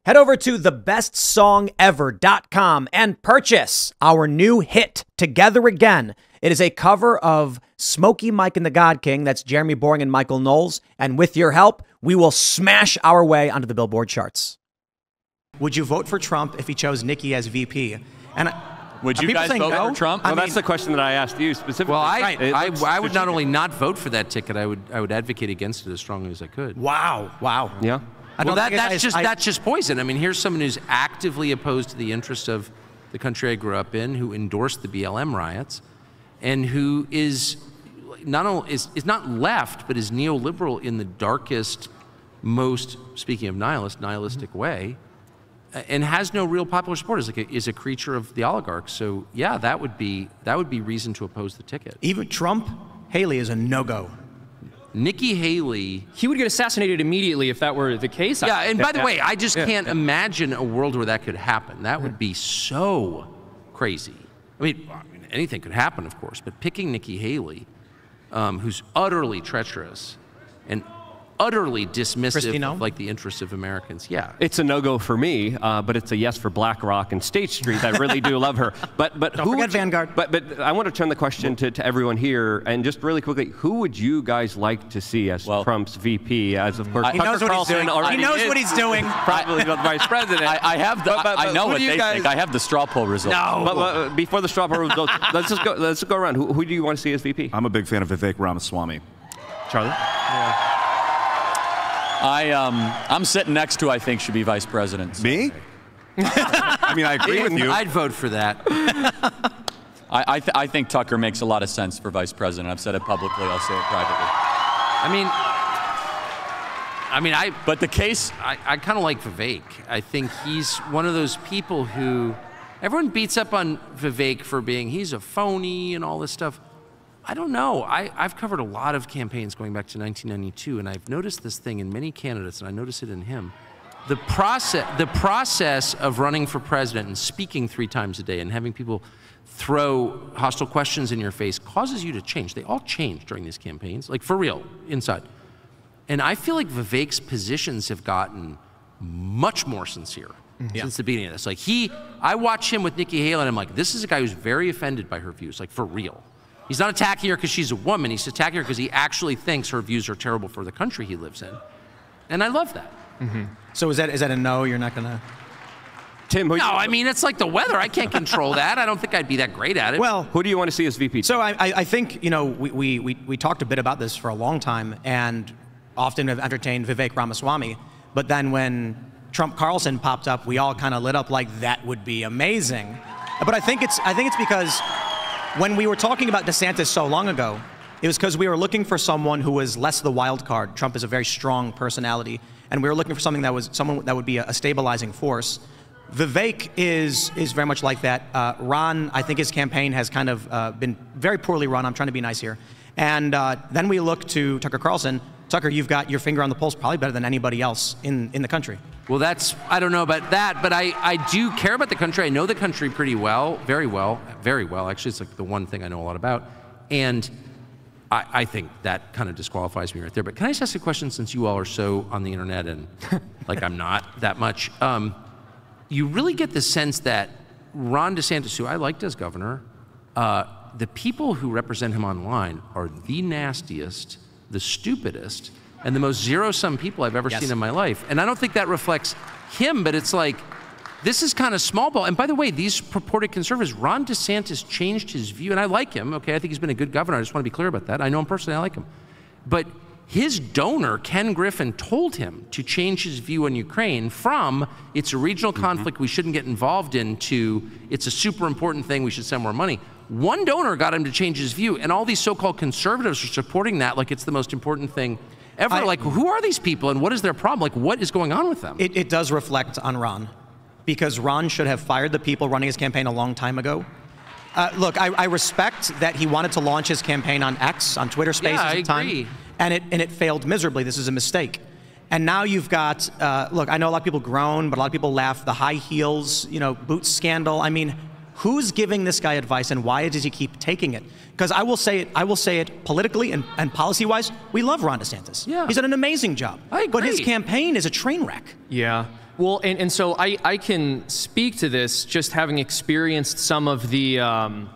Head over to thebestsongever.com and purchase our new hit, Together Again. It is a cover of Smokey Mike and the God King. That's Jeremy Boring and Michael Knowles. And with your help, we will smash our way onto the Billboard charts. Would you vote for Trump if he chose Nikki as VP? And would you guys vote for Trump? Well, that's the question that I asked you specifically. Well, I would not only not vote for that ticket, I would advocate against it as strongly as I could. Wow. Wow. Yeah. Well, that's just poison. I mean, here's someone who's actively opposed to the interests of the country I grew up in, who endorsed the BLM riots, and who is not only is not left, but is neoliberal in the darkest, most, speaking of nihilistic way, and has no real popular support. Is a creature of the oligarchs. So yeah, that would be reason to oppose the ticket. Even Trump, Haley is a no-go. Nikki Haley. He would get assassinated immediately if that were the case. Yeah, and by the way, I just can't imagine a world where that could happen. That would be so crazy. I mean, anything could happen, of course, but picking Nikki Haley, who's utterly treacherous and utterly dismissive of like the interests of Americans. Yeah, it's a no-go for me, but it's a yes for BlackRock and State Street. I really do love her. But don't forget Vanguard. But I want to turn the question to everyone here, and just really quickly, who would you guys like to see as Trump's VP? As of course, he knows what he's doing. He knows what he's doing. Probably the vice president. I know what they think. I have the straw poll results. No. But before the straw poll results, let's go around. Who do you want to see as VP? I'm a big fan of Vivek Ramaswamy. Charlie. Yeah. I'm sitting next to, I think, should be vice president. Me? I mean, I agree with you. I'd vote for that. I think Tucker makes a lot of sense for vice president. I've said it publicly. I'll say it privately. But the case, I kind of like Vivek. I think he's one of those people who everyone beats up on Vivek for being he's a phony and all this stuff. I don't know. I've covered a lot of campaigns going back to 1992, and I've noticed this thing in many candidates, and I notice it in him. The process of running for president and speaking 3 times a day and having people throw hostile questions in your face causes you to change. They all change during these campaigns, like for real, inside. And I feel like Vivek's positions have gotten much more sincere since the beginning of this. Like I watch him with Nikki Haley, and I'm like, this is a guy who's very offended by her views, like for real. He's not attacking her because she's a woman. He's attacking her because he actually thinks her views are terrible for the country he lives in. And I love that. So is that a no? You're not going to... Tim, no, I mean, it's like the weather. I can't control that. I don't think I'd be that great at it. Well, who do you want to see as VP? So I think, you know, we talked a bit about this for a long time and often have entertained Vivek Ramaswamy. But then when Trump Carlson popped up, we all kind of lit up like that would be amazing. But I think it's because when we were talking about DeSantis so long ago, it was because we were looking for someone who was less the wild card. Trump is a very strong personality, and we were looking for someone that would be a stabilizing force. Vivek is very much like that. Ron, I think his campaign has kind of been very poorly run. I'm trying to be nice here. And then we look to Tucker Carlson. Tucker, you've got your finger on the pulse probably better than anybody else in the country. Well, I don't know about that, but I do care about the country. I know the country pretty well, very well. Actually, it's like the one thing I know a lot about. And I think that kind of disqualifies me right there. But can I just ask a question, since you all are so on the internet and like I'm not that much? You really get the sense that Ron DeSantis, who I liked as governor, the people who represent him online are the nastiest, the stupidest, and the most zero-sum people I've ever seen in my life. And I don't think that reflects him, but it's like, this is kind of small ball. And by the way, these purported conservatives, Ron DeSantis changed his view, and I like him, okay? I think he's been a good governor. I just want to be clear about that. I know him personally, I like him. But his donor, Ken Griffin, told him to change his view on Ukraine from it's a regional conflict we shouldn't get involved in to it's a super important thing, we should send more money. One donor got him to change his view, and all these so-called conservatives are supporting that like it's the most important thing ever. Like, who are these people and what is their problem? Like, what is going on with them? It does reflect on Ron, because Ron should have fired the people running his campaign a long time ago. Look, I respect that he wanted to launch his campaign on X, on Twitter Spaces at the time, and it failed miserably. This is a mistake. And now you've got, look, I know a lot of people groan, but a lot of people laugh. The high heels, you know, boots scandal. I mean, who's giving this guy advice, and why does he keep taking it? Because I will say it politically and policy-wise, we love Ron DeSantis. Yeah. He's done an amazing job. I agree. But his campaign is a train wreck. Yeah. Well, and so I can speak to this just having experienced some of the, so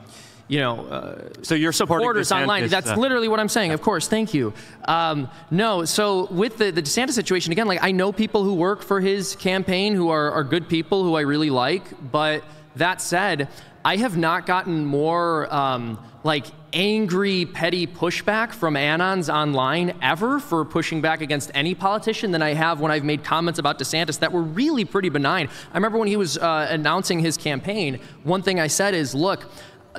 you're supporters online. That's literally what I'm saying. Of course, thank you. No, so with the DeSantis situation, again, like I know people who work for his campaign who are good people who I really like, but that said, I have not gotten more like angry, petty pushback from Anons online ever for pushing back against any politician than I have when I've made comments about DeSantis that were really pretty benign. I remember when he was announcing his campaign, one thing I said is, look,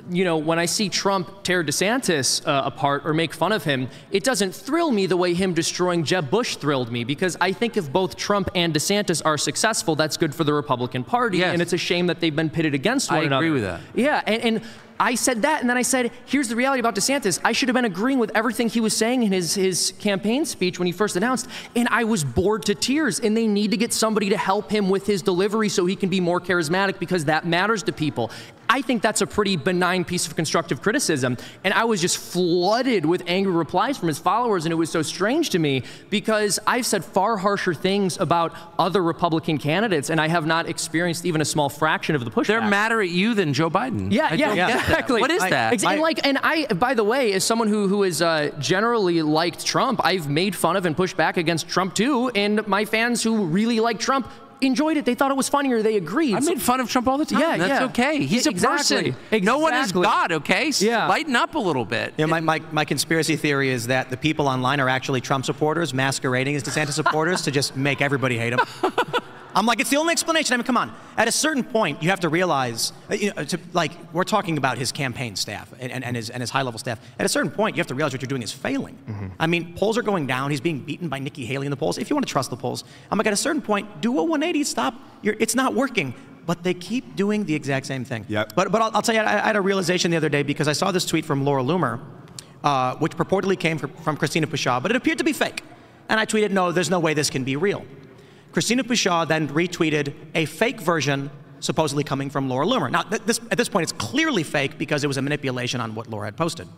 when I see Trump tear DeSantis apart or make fun of him, it doesn't thrill me the way him destroying Jeb Bush thrilled me, because I think if both Trump and DeSantis are successful, that's good for the Republican Party, yes. And it's a shame that they've been pitted against one another. I agree with that. Yeah, and I said that, and then I said, here's the reality about DeSantis. I should have been agreeing with everything he was saying in his campaign speech when he first announced, and I was bored to tears, and they need to get somebody to help him with his delivery so he can be more charismatic, because that matters to people. I think that's a pretty benign piece of constructive criticism, and I was just flooded with angry replies from his followers, and it was so strange to me because I've said far harsher things about other Republican candidates, and I have not experienced even a small fraction of the pushback. They're madder at you than Joe Biden. Yeah, exactly. What is that? And I, by the way, as someone who has generally liked Trump, I've made fun of and pushed back against Trump too, and my fans who really like Trump enjoyed it. They thought it was funnier. They agreed. I made fun of Trump all the time. Yeah, that's okay. He's a person. No one is God, okay? Yeah. Lighten up a little bit. Yeah, my conspiracy theory is that the people online are actually Trump supporters masquerading as DeSantis supporters to just make everybody hate him. I'm like, it's the only explanation. I mean, come on. At a certain point, you have to realize, we're talking about his campaign staff and his high-level staff. At a certain point, you have to realize what you're doing is failing. Mm-hmm. I mean, polls are going down. He's being beaten by Nikki Haley in the polls. If you want to trust the polls, I'm like, at a certain point, do a 180, stop. It's not working. But they keep doing the exact same thing. Yep. But I'll tell you, I had a realization the other day because I saw this tweet from Laura Loomer, which purportedly came from Christina Pushaw, but it appeared to be fake. And I tweeted, no, there's no way this can be real. Christina Pushaw then retweeted a fake version supposedly coming from Laura Loomer. Now, at this point, it's clearly fake because it was a manipulation on what Laura had posted.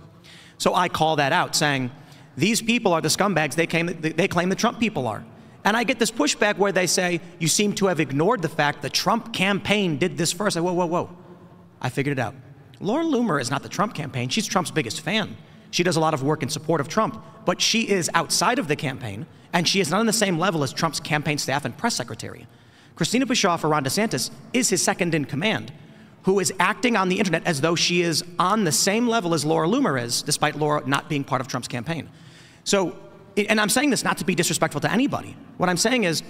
So I call that out, saying, these people are the scumbags they claim the Trump people are. And I get this pushback where they say, you seem to have ignored the fact the Trump campaign did this first. Whoa. I figured it out. Laura Loomer is not the Trump campaign. She's Trump's biggest fan. She does a lot of work in support of Trump, but she is outside of the campaign, and she is not on the same level as Trump's campaign staff and press secretary. Christina Pushaw for Ron DeSantis is his second in command, who is acting on the internet as though she is on the same level as Laura Loomer is, despite Laura not being part of Trump's campaign. So, and I'm saying this not to be disrespectful to anybody. What I'm saying is,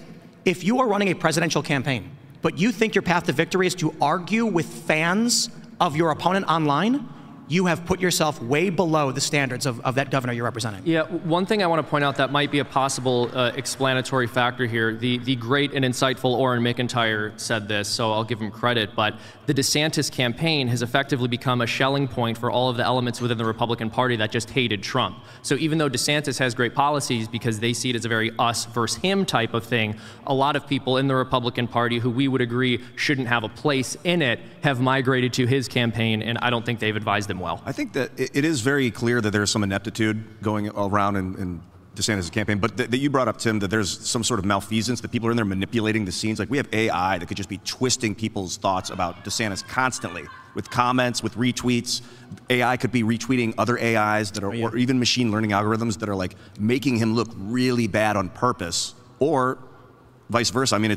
if you are running a presidential campaign, but you think your path to victory is to argue with fans of your opponent online, you have put yourself way below the standards of that governor you're representing. Yeah, one thing I want to point out that might be a possible explanatory factor here, the great and insightful Orrin McIntyre said this, so I'll give him credit, but the DeSantis campaign has effectively become a shelling point for all of the elements within the Republican Party that just hated Trump. So even though DeSantis has great policies because they see it as a very us versus him type of thing, a lot of people in the Republican Party who we would agree shouldn't have a place in it have migrated to his campaign, and I don't think they've advised them well. I think that it is very clear that there's some ineptitude going around in DeSantis' campaign, but that you brought up, Tim, that there's some sort of malfeasance, that people are in there manipulating the scenes. Like, we have AI that could just be twisting people's thoughts about DeSantis constantly with comments, with retweets. AI could be retweeting other AIs that are, or even machine learning algorithms that are like making him look really bad on purpose, or vice versa. I mean,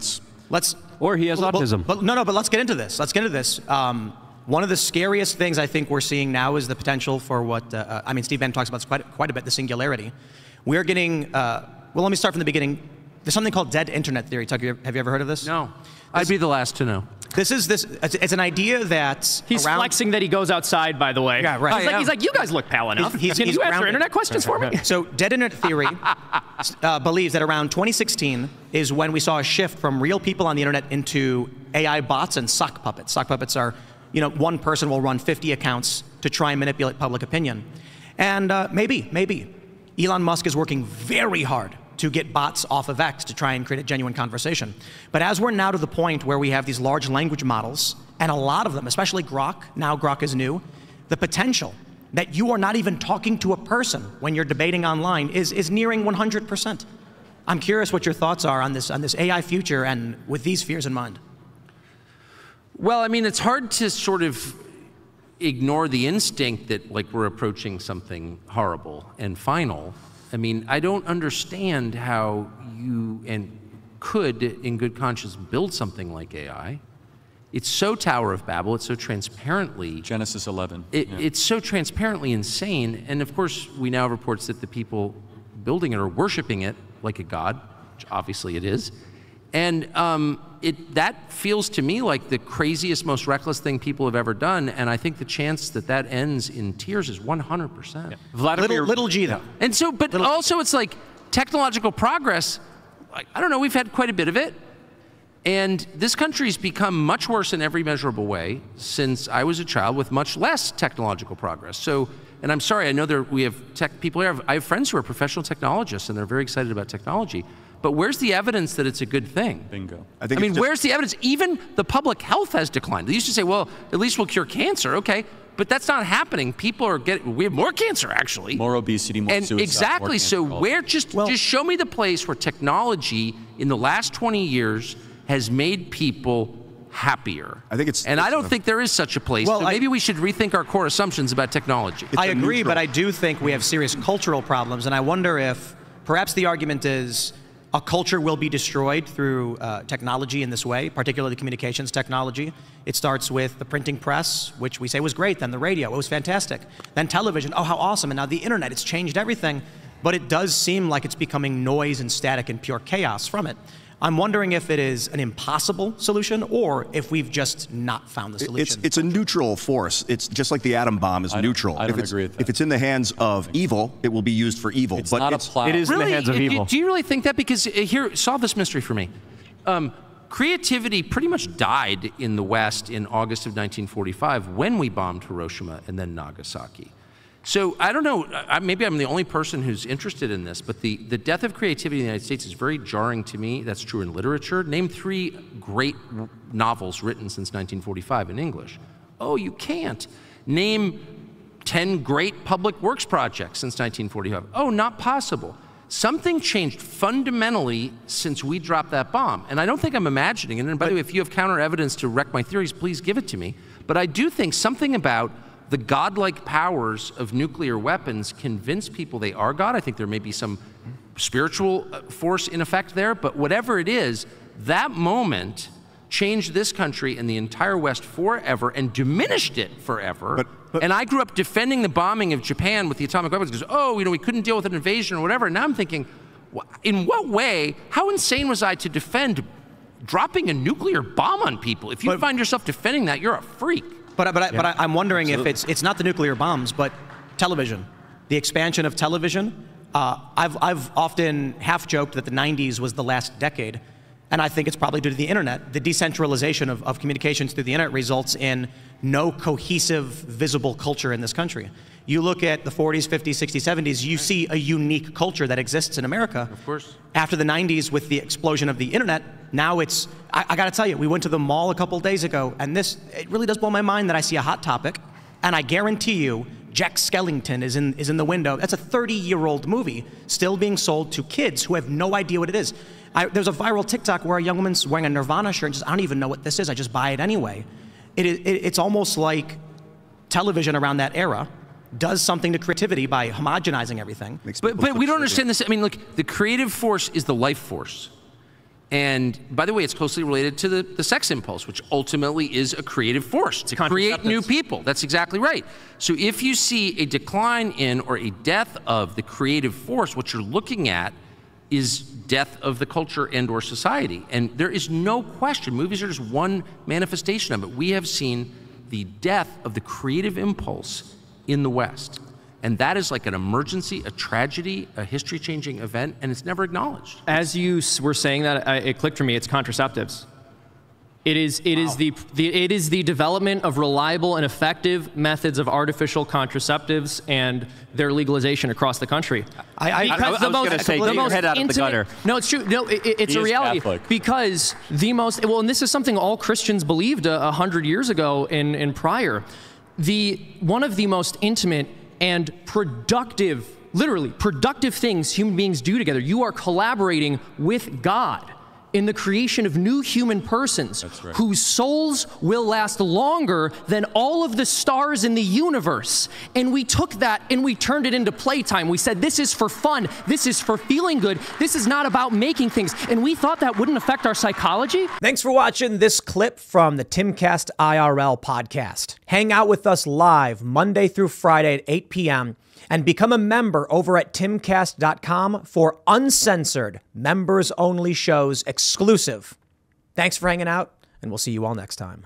or he has autism. But let's get into this. One of the scariest things I think we're seeing now is the potential for what, Steve Bannon talks about this quite a bit, the singularity. We're getting, well, let me start from the beginning. There's something called dead internet theory. Tuck, have you ever heard of this? No. I'd be the last to know. It's an idea that he's flexing that he goes outside, by the way. Yeah, right. He's like, you guys look pale enough. Can you answer grounded. internet questions for me? So dead internet theory believes that around 2016 is when we saw a shift from real people on the internet into AI bots and sock puppets. Sock puppets are, one person will run 50 accounts to try and manipulate public opinion. And maybe Elon Musk is working very hard to get bots off of X to try and create a genuine conversation. But as we're now to the point where we have these large language models, and a lot of them, especially Grok, now Grok is new, the potential that you are not even talking to a person when you're debating online is nearing 100%. I'm curious what your thoughts are on this AI future and with these fears in mind. Well, I mean, it's hard to sort of ignore the instinct that like we're approaching something horrible and final. I mean, I don't understand how you could, in good conscience, build something like AI. It's so Tower of Babel, it's so transparently... Genesis 11. It's so transparently insane, and of course, we now have reports that the people building it are worshiping it like a god, which obviously it is. And that feels to me like the craziest, most reckless thing people have ever done, and I think the chance that that ends in tears is 100%. Yeah. Little G, though. And so, but also it's like technological progress, like, I don't know, we've had quite a bit of it, and this country's become much worse in every measurable way since I was a child with much less technological progress. So, and I'm sorry, I know we have tech people here, I have friends who are professional technologists and they're very excited about technology. But where's the evidence that it's a good thing? Bingo. I mean, where's the evidence? Even the public health has declined. They used to say, well, at least we'll cure cancer. Okay, but that's not happening. People are we have more cancer, actually. More obesity, more suicide. Exactly, so where, just show me the place where technology in the last 20 years has made people happier. I think it's... And I don't think there is such a place. Well, so maybe we should rethink our core assumptions about technology. I agree, but I do think we have serious cultural problems, and I wonder if perhaps the argument is a culture will be destroyed through technology in this way, particularly communications technology. It starts with the printing press, which we say was great, then the radio, it was fantastic. Then television, oh, how awesome, and now the internet, it's changed everything. But it does seem like it's becoming noise and static and pure chaos from it. I'm wondering if it is an impossible solution or if we've just not found the solution. It's a neutral force. It's just like the atom bomb is neutral. I don't agree with that. If it's in the hands of evil, it will be used for evil. It's not a plow. It is in the hands of evil. Do you really think that? Because here, solve this mystery for me. Creativity pretty much died in the West in August of 1945 when we bombed Hiroshima and then Nagasaki. So I don't know, maybe I'm the only person who's interested in this, but the death of creativity in the United States is very jarring to me. That's true in literature. Name 3 great novels written since 1945 in English. Oh, you can't. Name 10 great public works projects since 1945. Oh, not possible. Something changed fundamentally since we dropped that bomb. And I don't think I'm imagining it. And by the way, if you have counter evidence to wreck my theories, please give it to me. But I do think something about the godlike powers of nuclear weapons convince people they are God. I think there may be some spiritual force in effect there, but whatever it is, that moment changed this country and the entire West forever and diminished it forever. And I grew up defending the bombing of Japan with the atomic weapons because, oh, we couldn't deal with an invasion or whatever. And now I'm thinking, in what way, how insane was I to defend dropping a nuclear bomb on people? If you find yourself defending that, you're a freak. But I'm wondering if it's not the nuclear bombs, but television, the expansion of television. I've often half joked that the 90s was the last decade, and I think it's probably due to the internet. The decentralization of communications through the internet results in no cohesive, visible culture in this country. You look at the 40s, 50s, 60s, 70s, you see a unique culture that exists in America. Of course. After the 90s, with the explosion of the internet, now it's, I gotta tell you, we went to the mall a couple days ago, and it really does blow my mind that I see a Hot Topic, and I guarantee you, Jack Skellington is in the window. That's a 30-year-old movie still being sold to kids who have no idea what it is. There's a viral TikTok where a young woman's wearing a Nirvana shirt and says, I don't even know what this is, I just buy it anyway. It's almost like television around that era does something to creativity by homogenizing everything. But we don't understand this. I mean, look, the creative force is the life force. And by the way, it's closely related to the sex impulse, which ultimately is a creative force to create new people. That's exactly right. So if you see a decline in or a death of the creative force, what you're looking at is death of the culture and or society. And there is no question, movies are just one manifestation of it. We have seen the death of the creative impulse in the West. And that is like an emergency, a tragedy, a history-changing event, and it's never acknowledged. As you were saying that, it clicked for me, it's contraceptives. It is the development of reliable and effective methods of artificial contraceptives and their legalization across the country. I was going to say, get your head out of the gutter. No, it's true. No, it's a reality. Catholic. Because and this is something all Christians believed 100 years ago and prior. One of the most intimate and productive literally, productive things human beings do together. You are collaborating with God in the creation of new human persons whose souls will last longer than all of the stars in the universe. And we took that and we turned it into playtime. We said, this is for fun. This is for feeling good. This is not about making things. And we thought that wouldn't affect our psychology. Thanks for watching this clip from the Timcast IRL podcast. Hang out with us live Monday through Friday at 8 p.m. and become a member over at timcast.com for uncensored, members-only shows exclusive. Thanks for hanging out, and we'll see you all next time.